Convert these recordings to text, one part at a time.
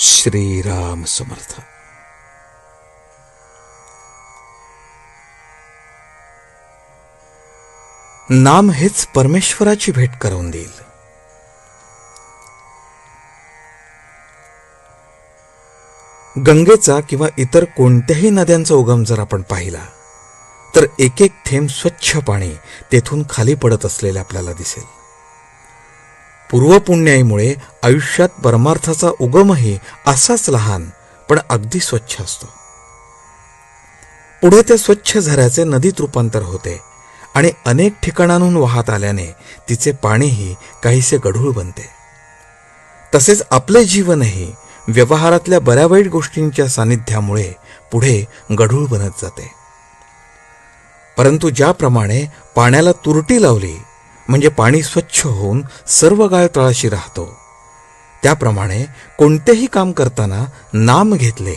श्रीराम समर्थ. नाम हेच परमेश्वराची भेट करून देईल. गंगेचा किंवा इतर कोणत्याही नद्यांचा उगम जर आपण पाहिला तर एक एक थेंब स्वच्छ पाणी तेथून खाली पडत असलेले आपल्याला दिसेल. पूर्वपुण्याईमुळे आयुष्यात परमार्थाचा उगमही असाच लहान पण अगदी स्वच्छ असतो. पुढे त्या स्वच्छ झऱ्याचे नदीत रूपांतर होते आणि अनेक ठिकाणांहून वाहत आल्याने तिचे पाणीही काहीसे गढूळ बनते. तसेच आपले जीवनही व्यवहारातल्या बऱ्या वाईट गोष्टींच्या सानिध्यामुळे पुढे गढूळ बनत जाते. परंतु ज्याप्रमाणे पाण्याला तुरटी लावली म्हणजे पाणी स्वच्छ होऊन सर्व गाळ तळाशी राहतो, त्याप्रमाणे कोणतेही काम करताना नाम घेतले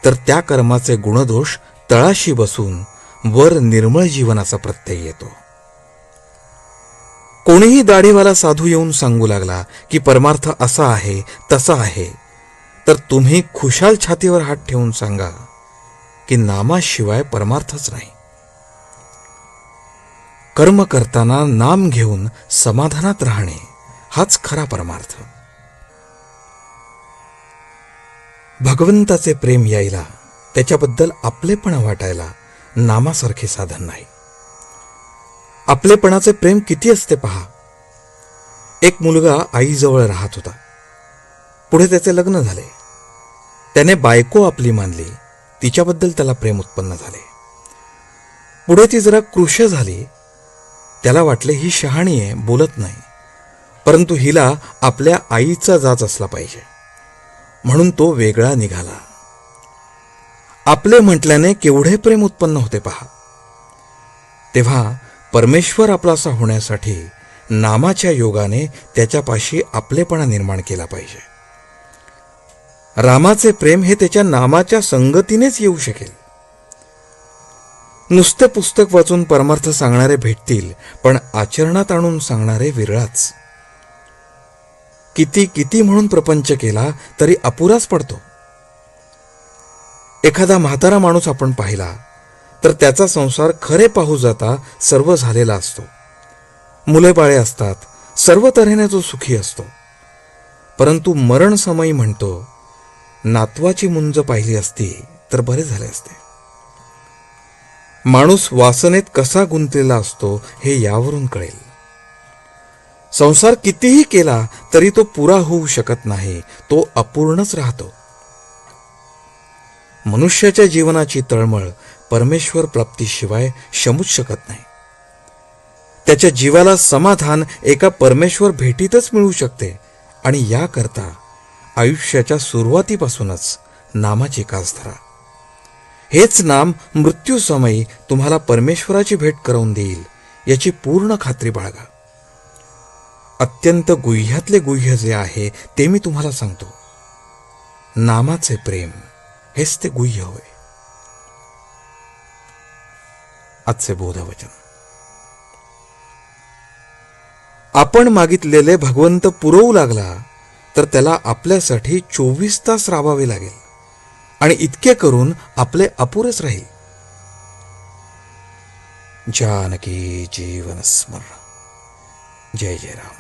तर त्या कर्माचे गुणदोष तळाशी बसून वर निर्मळ जीवनाचा प्रत्यय येतो. कोणीही दाढीवाला साधू येऊन सांगू लागला की परमार्थ असा आहे तसा आहे, तर तुम्ही खुशाल छातीवर हात ठेवून सांगा की नामाशिवाय परमार्थच नाही. कर्म करताना नाम घेऊन समाधानात राहणे हाच खरा परमार्थ. भगवंताचे प्रेम यायला, त्याच्याबद्दल आपलेपणा वाटायला नामासारखे साधन नाही. आपलेपणाचे प्रेम किती असते पहा. एक मुलगा आईजवळ राहत होता. पुढे त्याचे लग्न झाले. त्याने बायको आपली मानली. तिच्याबद्दल त्याला प्रेम उत्पन्न झाले. पुढे ती जरा कृश झाली. त्याला वाटले ही शहाणी आहे, बोलत नाही, परंतु हिला आपल्या आईचा जाच असला पाहिजे, म्हणून तो वेगळा निघाला. आपले म्हटल्याने केवढे प्रेम उत्पन्न होते पहा. तेव्हा परमेश्वर आपलासा होण्यासाठी नामाच्या योगाने त्याच्यापाशी आपलेपणा निर्माण केला पाहिजे. रामाचे प्रेम हे त्याच्या नामाच्या संगतीनेच येऊ शकेल. नुसते पुस्तक वाचून परमार्थ सांगणारे भेटतील, पण आचरणात आणून सांगणारे विरळाच. किती किती म्हणून प्रपंच केला तरी अपुराच पडतो. एखादा म्हातारा माणूस आपण पाहिला तर त्याचा संसार खरे पाहू जाता सर्व झालेला असतो. मुले बाळे असतात, सर्व तऱ्हेने तो सुखी असतो. परंतु मरण समयी म्हणतो, नातवाची मुंज पाहिली असती तर बरे झाले असते. माणूस वासनेत कसा गुंतलेला असतो हे यावरून कळेल. संसार कितीही केला तरी तो पुरा होऊ शकत नाही, तो अपूर्णच राहतो. मनुष्याच्या जीवनाची तळमळ परमेश्वर प्राप्तीशिवाय शमूच शकत नाही. त्याच्या जीवाला समाधान एका परमेश्वर भेटीतच मिळू शकते आणि याकरता आयुष्याच्या सुरुवातीपासूनच नामाची कास धरा. हेच नाम मृत्यूसमयी तुम्हाला परमेश्वराची भेट करून देईल याची पूर्ण खात्री बाळगा. अत्यंत गुह्यातले गुह्य जे आहे ते मी तुम्हाला सांगतो. नामाचे प्रेम हेच ते गुह्य होय. आजचे बोधवचन. आपण मागितलेले भगवंत पुरवू लागला तर त्याला आपल्यासाठी 24 तास राबावे लागेल आणि इतके करून आपले अपुरेच राहील. जानकी जीवन स्मरण. जय जय राम.